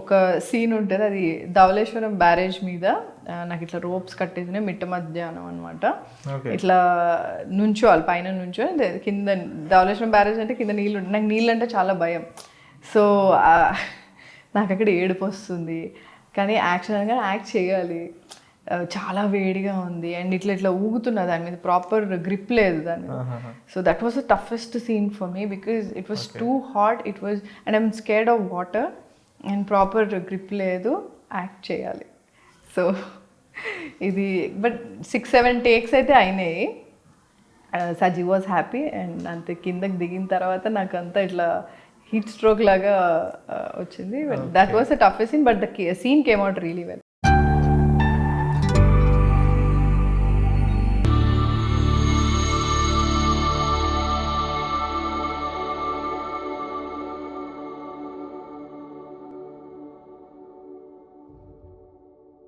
ఒక సీన్ ఉంటుంది, అది ధవళేశ్వరం బ్యారేజ్ మీద నాకు ఇట్లా రోప్స్ కట్టేసినాయి మిట్ట మధ్యాహ్నం అనమాట. ఇట్లా నుంచోవాలి, పైన నుంచో కింద ధవళేశ్వరం బ్యారేజ్ అంటే కింద నీళ్ళు ఉంటాయి. నాకు నీళ్ళు అంటే చాలా భయం. సో నాకు అక్కడ ఏడుపు వస్తుంది, కానీ యాక్చువల్గా యాక్ట్ చేయాలి. చాలా వేడిగా ఉంది అండ్ ఇట్లా ఇట్లా ఊగుతున్నా, దాని మీద ప్రాపర్ గ్రిప్ లేదు దాని మీద. So that was the toughest scene for me because it was too hot, it was and I'm scared of water and proper grip లేదు, యాక్ట్ చేయాలి. సో ఇది బట్ 6-7 టేక్స్ అయితే అయినాయి. సజీ వాజ్ హ్యాపీ అండ్ అంతే. కిందకి దిగిన తర్వాత నాకు అంతా ఇట్లా హీట్ స్ట్రోక్ లాగా వచ్చింది. But that was a toughest scene, but the scene came out really well.